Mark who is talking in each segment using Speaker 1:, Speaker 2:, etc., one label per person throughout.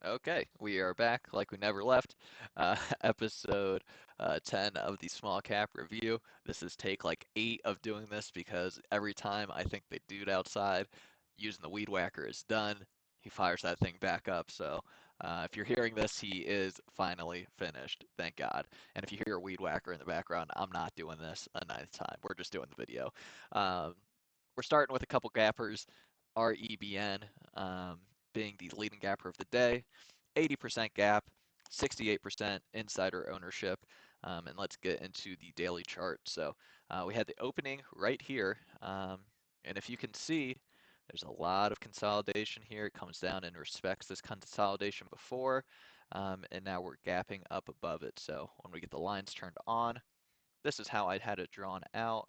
Speaker 1: Okay, we are back like we never left. Episode 10 of the small cap review. This is take like 8 of doing this because every time I think the dude outside using the weed whacker is done, he fires that thing back up. So if you're hearing this, he is finally finished. Thank God. And if you hear a weed whacker in the background, I'm not doing this a ninth time. We're just doing the video. Um, we're starting with a couple gappers. REBN being the leading gapper of the day. 80% gap, 68% insider ownership. And let's get into the daily chart. So we had the opening right here. And if you can see, there's a lot of consolidation here. It comes down and respects this consolidation before. And now we're gapping up above it. So when we get the lines turned on, this is how I had it drawn out.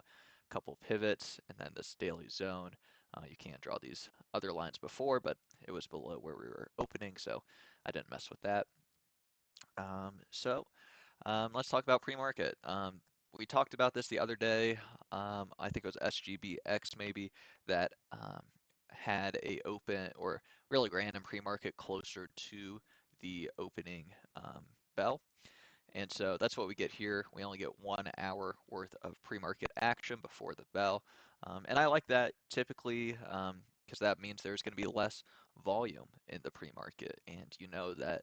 Speaker 1: A couple pivots and then this daily zone. You can't draw these other lines before, but it was below where we were opening, so I didn't mess with that. Let's talk about pre-market. We talked about this the other day. I think it was SGBX maybe that had a open or really ran in pre-market closer to the opening bell. And so that's what we get here. We only get 1 hour worth of pre-market action before the bell. And I like that typically because that means there's going to be less volume in the pre-market. And you know that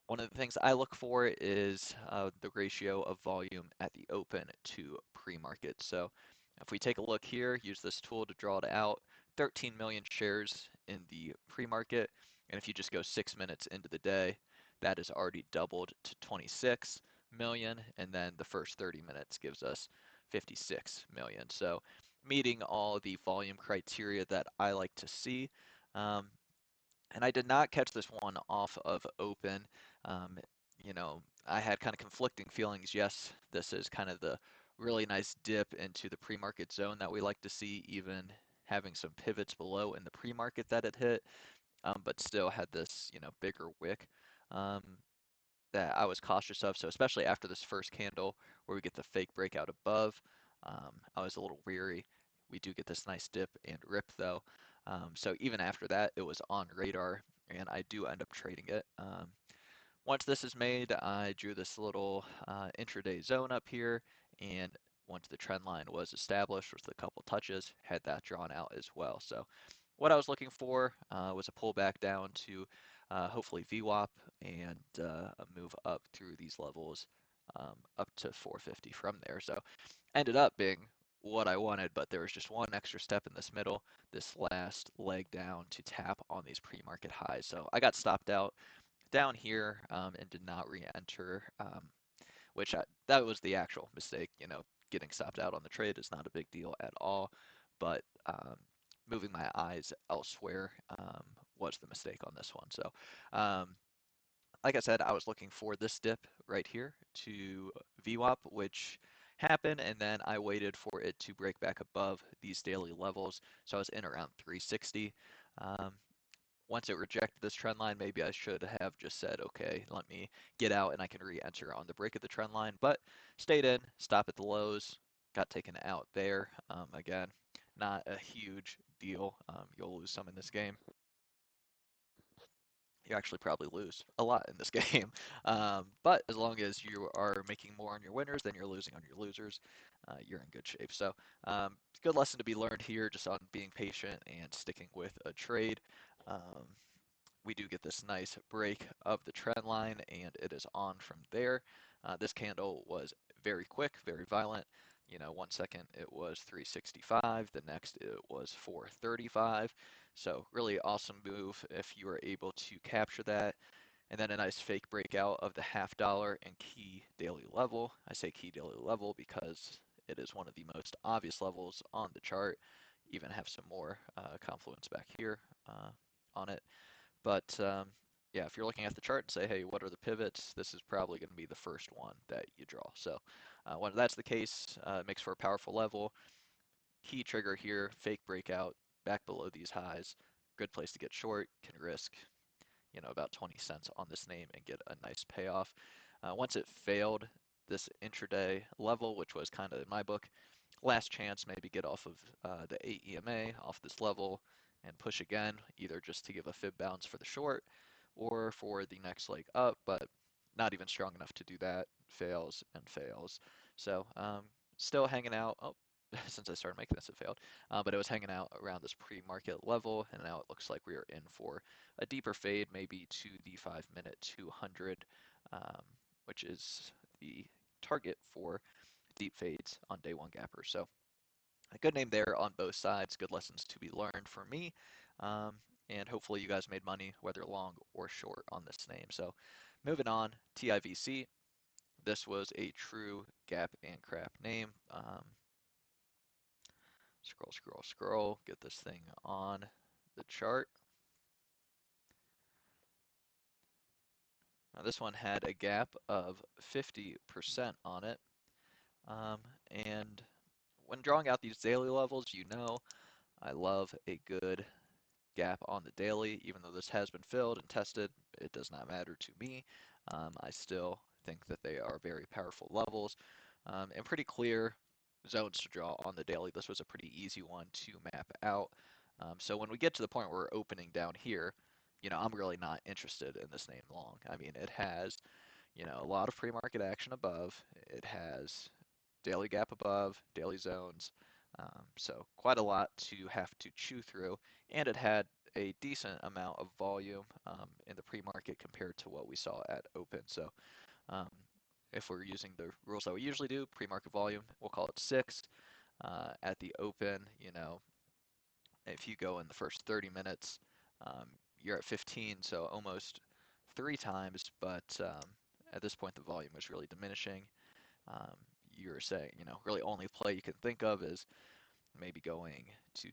Speaker 1: one of the things I look for is the ratio of volume at the open to pre-market. So if we take a look here, use this tool to draw it out, 13 million shares in the pre-market. And if you just go 6 minutes into the day, that is already doubled to 26 million. And then the first 30 minutes gives us 56 million. So meeting all the volume criteria that I like to see. Um, and I did not catch this one off of open. Um, I had kind of conflicting feelings. Yes, this is kind of the really nice dip into the pre-market zone that we like to see, even having some pivots below in the pre-market that it hit, but still had this, bigger wick um, that I was cautious of. So especially after this first candle where we get the fake breakout above, I was a little weary. We do get this nice dip and rip though. So even after that, it was on radar, and I do end up trading it. Once this is made, I drew this little intraday zone up here, and once the trend line was established with a couple touches, had that drawn out as well. So what I was looking for was a pullback down to hopefully VWAP and a move up through these levels up to 450 from there. So ended up being what I wanted, but there was just one extra step in this middle, this last leg down to tap on these pre-market highs. So I got stopped out down here and did not re-enter, that was the actual mistake. Getting stopped out on the trade is not a big deal at all, but moving my eyes elsewhere was the mistake on this one. So, um, like I said, I was looking for this dip right here to VWAP, which happened, and then I waited for it to break back above these daily levels. So I was in around 360. Um, Once it rejected this trend line, maybe I should have just said, okay, let me get out and I can re-enter on the break of the trend line, but stayed in, stop at the lows, got taken out there. Again, not a huge deal. You'll lose some in this game. You actually probably lose a lot in this game. But as long as you are making more on your winners than you're losing on your losers, you're in good shape. So, good lesson to be learned here just on being patient and sticking with a trade. Um, we do get this nice break of the trend line, and it is on from there. This candle was very quick, very violent. 1 second it was 365, the next it was 435. So really awesome move if you were able to capture that. And then a nice fake breakout of the $1/2 and key daily level. I say key daily level because it is one of the most obvious levels on the chart. Even have some more confluence back here on it. But yeah, if you're looking at the chart and say, hey, what are the pivots? This is probably going to be the first one that you draw. So when that's the case, it makes for a powerful level. Key trigger here, fake breakout, back below these highs. Good place to get short, can risk, about 20 cents on this name and get a nice payoff. Once it failed this intraday level, which was kind of in my book, last chance, maybe get off of the 8 EMA off this level and push again, either just to give a fib bounce for the short or for the next leg up, but not even strong enough to do that. Fails and fails. So still hanging out. Oh, since I started making this, it failed. But it was hanging out around this pre-market level, and now it looks like we are in for a deeper fade, maybe to the 5-minute 200, um, which is the target for deep fades on day one gappers. So a good name there on both sides. Good lessons to be learned for me. Um, and hopefully you guys made money, whether long or short, on this name. So moving on, TIVC. This was a true gap and crap name. Scroll, scroll, scroll. Get this thing on the chart. Now this one had a gap of 50% on it. And when drawing out these daily levels, you know I love a good gap on the daily. Even though this has been filled and tested, it does not matter to me. I still think that they are very powerful levels and pretty clear zones to draw on the daily. This was a pretty easy one to map out. So when we get to the point where we're opening down here, I'm really not interested in this name long. I mean, it has, a lot of pre-market action above. It has daily gap above, daily zones. So quite a lot to have to chew through, and it had a decent amount of volume in the pre-market compared to what we saw at open. So um, if we're using the rules that we usually do, pre-market volume, we'll call it 6. At the open, if you go in the first 30 minutes, um, you're at 15, so almost 3 times, but at this point the volume was really diminishing. Um, you're saying, really only play you can think of is maybe going to,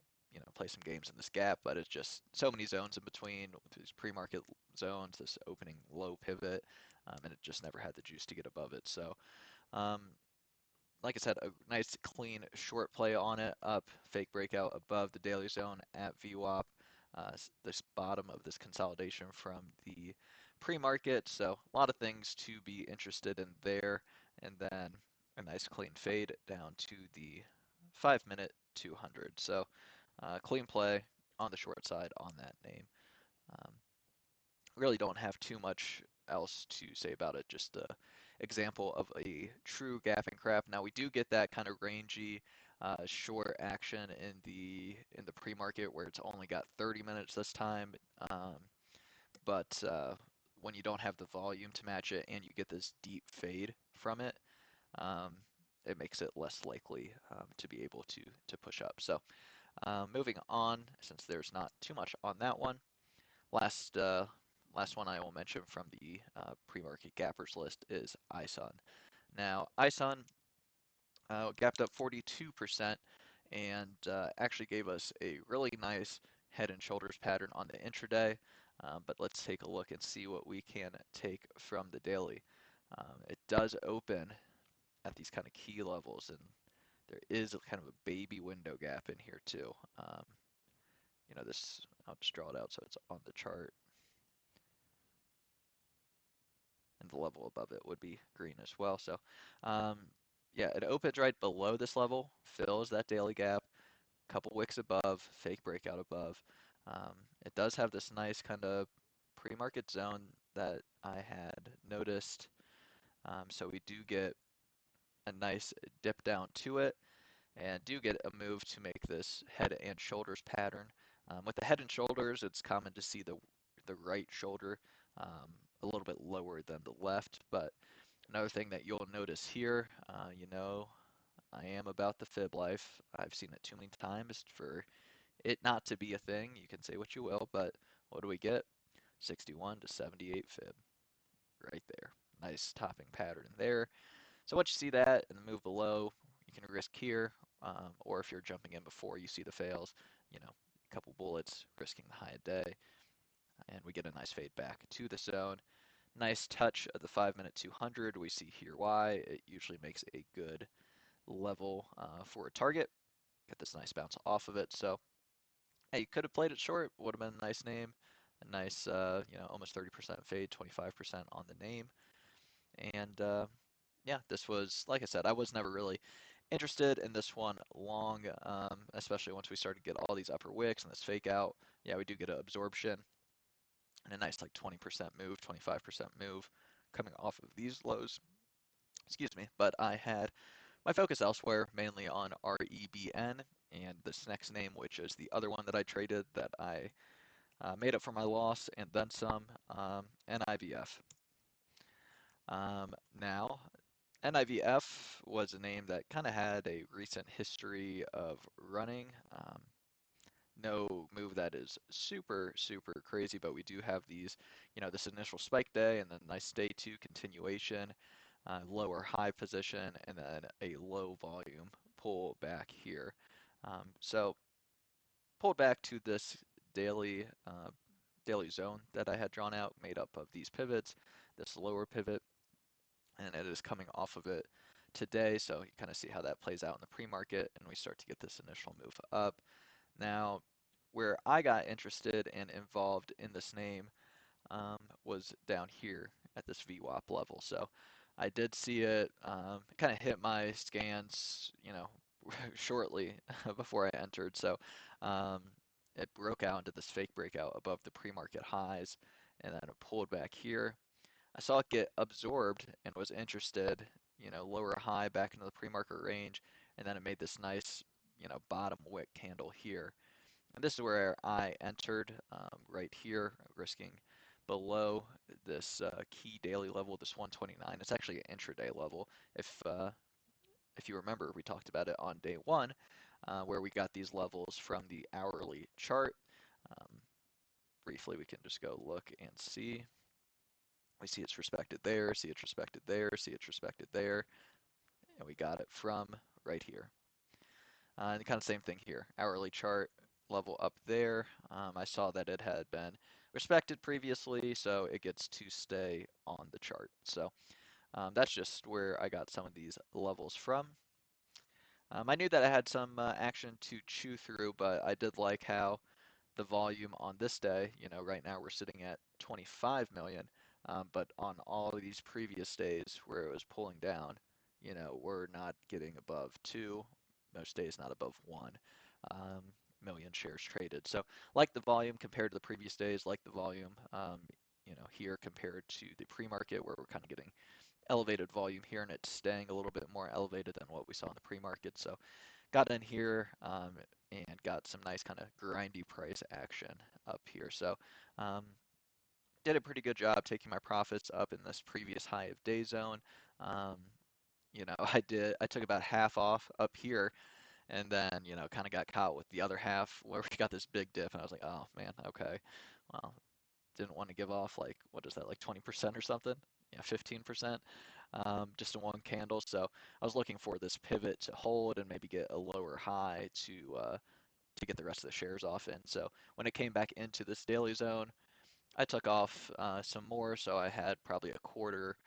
Speaker 1: play some games in this gap, but it's just so many zones in between these pre-market zones, this opening low pivot, and it just never had the juice to get above it. So, um, like I said, a nice clean short play on it, up fake breakout above the daily zone at VWAP, this bottom of this consolidation from the pre-market. So a lot of things to be interested in there, and then a nice clean fade down to the 5-minute 200. So clean play on the short side on that name. Um, really don't have too much else to say about it. Just a example of a true gap and crap. Now we do get that kind of rangy short action in the pre-market where it's only got 30 minutes this time. But when you don't have the volume to match it and you get this deep fade from it, um, it makes it less likely to be able to push up. So moving on, since there's not too much on that one. Last one I will mention from the pre-market gappers list is ISUN. Now, ISUN gapped up 42% and actually gave us a really nice head and shoulders pattern on the intraday. But let's take a look and see what we can take from the daily. It does open at these kind of key levels, and there is a kind of a baby window gap in here too. This, I'll just draw it out so it's on the chart. And the level above it would be green as well. So yeah, it opens right below this level, fills that daily gap, a couple wicks above, fake breakout above. It does have this nice kind of pre-market zone that I had noticed. So we do get a nice dip down to it and do get a move to make this head and shoulders pattern. With the head and shoulders, it's common to see the right shoulder a little bit lower than the left, but another thing that you'll notice here, I am about the fib life. I've seen it too many times for it not to be a thing. You can say what you will, but what do we get? 61 to 78 fib right there. Nice topping pattern there. So once you see that and the move below, you can risk here, or if you're jumping in before you see the fails, a couple bullets, risking the high a day, and we get a nice fade back to the zone. Nice touch of the 5-minute 200. We see here why. It usually makes a good level for a target. Get this nice bounce off of it. So, hey, you could have played it short. Would have been a nice name. A nice, almost 30% fade, 25% on the name. And yeah, this was, like I said, I was never really interested in this one long, especially once we started to get all these upper wicks and this fake out. Yeah, we do get an absorption. and a nice like 20% move, 25% move coming off of these lows. Excuse me, but I had my focus elsewhere, mainly on REBN and this next name, which is the other one that I traded that I made up for my loss and then some, NIVF. Now, NIVF was a name that kind of had a recent history of running. No move that is super, super crazy, but we do have these, this initial spike day and then nice day two continuation, lower high position, and then a low volume pull back here. So pulled back to this daily daily zone that I had drawn out, made up of these pivots, this lower pivot, and it is coming off of it today. So you kind of see how that plays out in the pre-market, and we start to get this initial move up. Now, where I got interested and involved in this name was down here at this VWAP level. So I did see it kind of hit my scans, shortly before I entered. So um, it broke out into this fake breakout above the pre-market highs, and then it pulled back here. I saw it get absorbed and was interested, lower high back into the pre-market range, and then it made this nice, bottom wick candle here. And this is where I entered right here, risking below this key daily level, this 129. It's actually an intraday level. If you remember, we talked about it on day one, where we got these levels from the hourly chart. Um, Briefly, we can just go look and see. We see it's respected there, see it's respected there, see it's respected there, and we got it from right here. And kind of same thing here, hourly chart level up there. I saw that it had been respected previously, so it gets to stay on the chart. So that's just where I got some of these levels from. I knew that I had some action to chew through, but I did like how the volume on this day, right now we're sitting at 25 million, but on all of these previous days where it was pulling down, we're not getting above 2, most days not above 1 um, million shares traded. So like the volume compared to the previous days, like the volume, here compared to the pre-market where we're kind of getting elevated volume here and it's staying a little bit more elevated than what we saw in the pre-market. So got in here and got some nice kind of grindy price action up here. So did a pretty good job taking my profits up in this previous high of day zone. Um, I took about half off up here and then, kind of got caught with the other half where we got this big dip and I was like, oh man, okay. Well, didn't want to give off like, what is that, like 20% or something? Yeah, 15%, just in one candle. So I was looking for this pivot to hold and maybe get a lower high to get the rest of the shares off in. So when it came back into this daily zone, I took off some more. So I had probably a quarter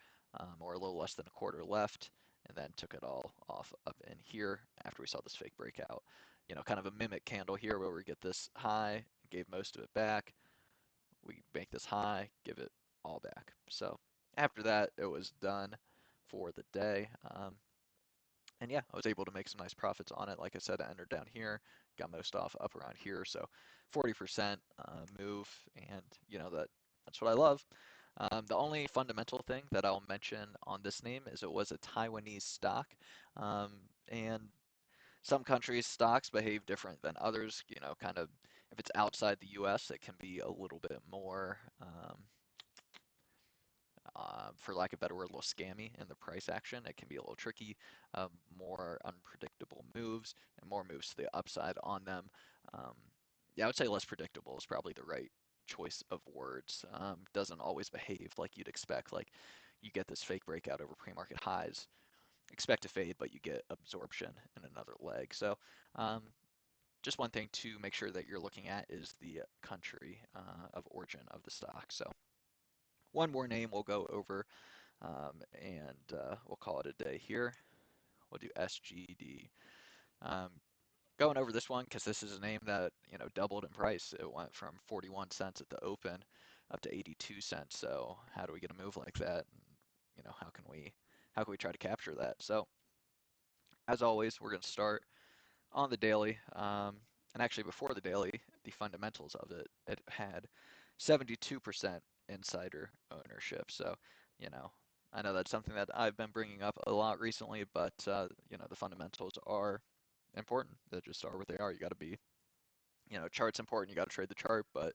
Speaker 1: or a little less than a quarter left, and then took it all off up in here after we saw this fake breakout. Kind of a mimic candle here where we get this high, gave most of it back. We make this high, give it all back. So after that, it was done for the day. And yeah, I was able to make some nice profits on it. Like I said, I entered down here, got most off up around here. So 40% move, and that's what I love. The only fundamental thing that I'll mention on this name is it was a Taiwanese stock. Um, and some countries' stocks behave different than others. Kind of if it's outside the US, it can be a little bit more for lack of a better word, a little scammy in the price action. It can be a little tricky, more unpredictable moves, and more moves to the upside on them. Um, yeah, I would say less predictable is probably the right choice of words. Doesn't always behave like you'd expect. Like you get this fake breakout over pre-market highs, expect to fade, but you get absorption in another leg. So um, just one thing to make sure that you're looking at is the country of origin of the stock. So one more name we'll go over and we'll call it a day here. We'll do SGD. Um, Going over this one because this is a name that doubled in price. It went from 41 cents at the open up to 82 cents. So how do we get a move like that? And, how can we try to capture that? So as always, we're going to start on the daily. And actually before the daily, the fundamentals of it. It had 72% insider ownership. So, you know, I know that's something that I've been bringing up a lot recently, but the fundamentals are important. They just are what they are. You got to be, chart's important. You got to trade the chart, but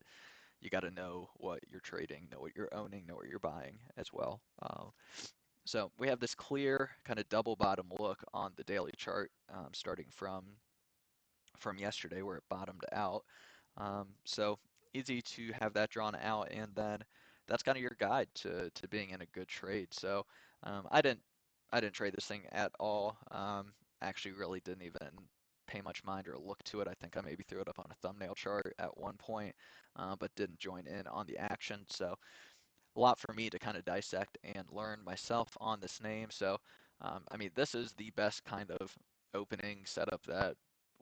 Speaker 1: you got to know what you're trading, know what you're owning, know what you're buying as well. So we have this clear kind of double bottom look on the daily chart, starting from yesterday where it bottomed out. So easy to have that drawn out, and then that's kind of your guide to being in a good trade. So I didn't trade this thing at all. Actually, really didn't even pay much mind or look to it. I think I maybe threw it up on a thumbnail chart at one point, but didn't join in on the action. So a lot for me to kind of dissect and learn myself on this name. So, I mean, this is the best kind of opening setup that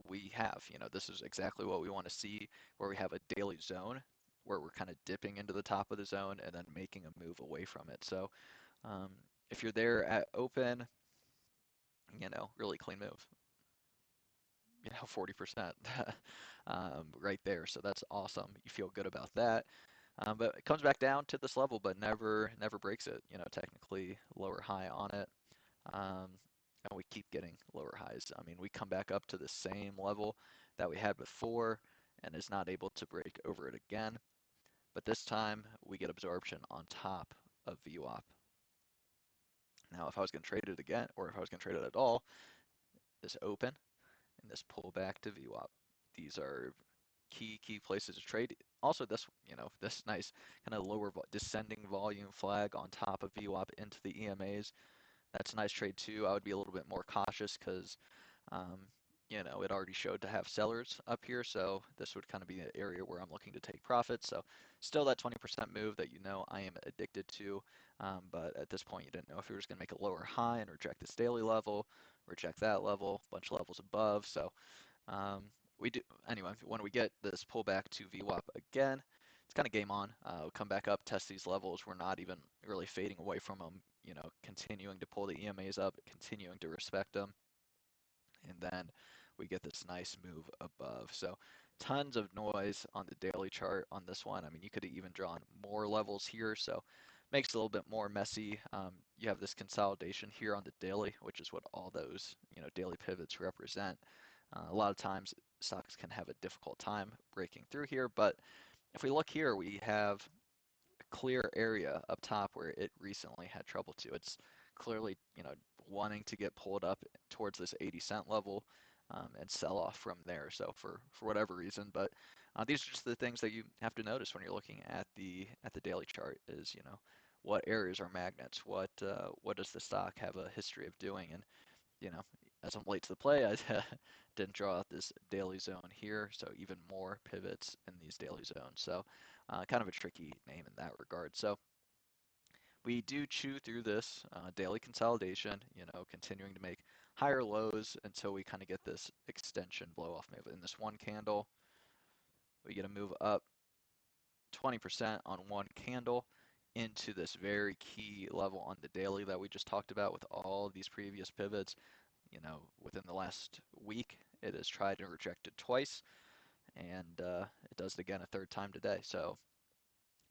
Speaker 1: we have. This is exactly what we want to see, where we have a daily zone where we're kind of dipping into the top of the zone and then making a move away from it. So, um, if you're there at open, really clean move. 40% right there. So that's awesome. You feel good about that. But it comes back down to this level, but never breaks it. Technically lower high on it. Um, and we keep getting lower highs. I mean, we come back up to the same level that we had before and is not able to break over it again. But this time we get absorption on top of VWAP. Now, if I was going to trade it again, or if I was going to trade it at all, this open and this pullback to VWAP. These are key places to trade. Also, this nice kind of lower descending volume flag on top of VWAP into the EMAs. That's a nice trade too. I would be a little bit more cautious because um, it already showed to have sellers up here, so this would kind of be an area where I'm looking to take profits. So still that 20% move that I am addicted to, but at this point you didn't know if you were just going to make a lower high and reject this daily level, reject that level, a bunch of levels above. So um, we do anyway. When we get this pullback to VWAP again, it's kind of game on. We'll come back up, test these levels. We're not even really fading away from them. Continuing to pull the EMAs up, continuing to respect them, and then we get this nice move above. So tons of noise on the daily chart on this one. I mean, you could have even drawn more levels here, so makes it a little bit more messy. You have this consolidation here on the daily, which is what all those daily pivots represent. A lot of times stocks can have a difficult time breaking through here, but if we look here, we have clear area up top where it recently had trouble to. It's clearly, wanting to get pulled up towards this 80-cent level and sell off from there. So for whatever reason, but these are just the things that you have to notice when you're looking at the daily chart is, what areas are magnets? What does the stock have a history of doing? And you know, as I'm late to the play, I didn't draw out this daily zone here, so even more pivots in these daily zones. So kind of a tricky name in that regard. So we do chew through this daily consolidation, continuing to make higher lows until we kind of get this extension blow off move. In this one candle, we get a move up 20% on one candle into this very key level on the daily that we just talked about with all these previous pivots. Within the last week, it has tried and rejected twice, and it does it again a third time today. So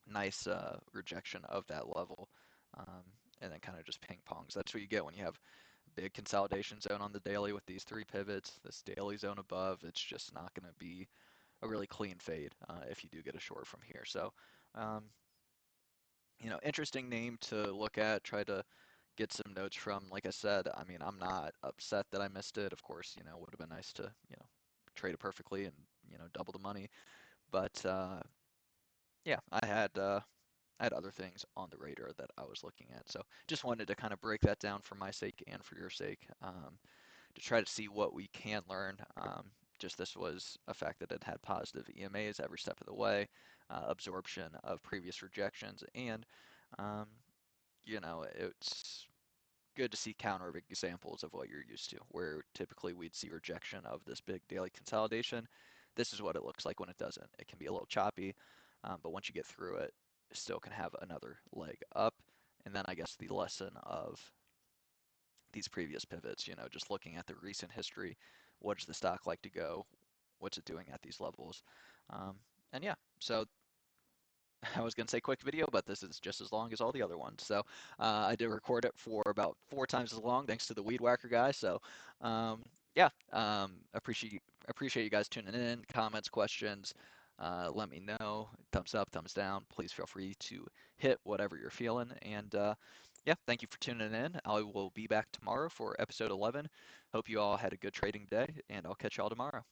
Speaker 1: nice rejection of that level, um, and then kind of just ping pongs. That's what you get when you have big consolidation zone on the daily with these three pivots. This daily zone above, it's just not going to be a really clean fade if you do get a short from here. So, um, interesting name to look at. Try to get some notes from. Like I said, I mean, I'm not upset that I missed it. Of course, would have been nice to, trade it perfectly and, double the money. But yeah, I had other things on the radar that I was looking at. So just wanted to kind of break that down for my sake and for your sake, to try to see what we can learn. Just this was a fact that it had positive EMAs every step of the way, absorption of previous rejections, and um, it's good to see counter examples of what you're used to, where typically we'd see rejection of this big daily consolidation. This is what it looks like when it doesn't. It can be a little choppy, but once you get through it, it still can have another leg up. And then I guess the lesson of these previous pivots, just looking at the recent history, what does the stock like to go? What's it doing at these levels? Um, and yeah, so I was going to say quick video, but this is just as long as all the other ones. So I did record it for about 4 times as long, thanks to the weed whacker guy. So yeah, appreciate you guys tuning in. Comments, questions, let me know. Thumbs up, thumbs down. Please feel free to hit whatever you're feeling. And yeah, thank you for tuning in. I will be back tomorrow for episode 11. Hope you all had a good trading day, and I'll catch y'all tomorrow.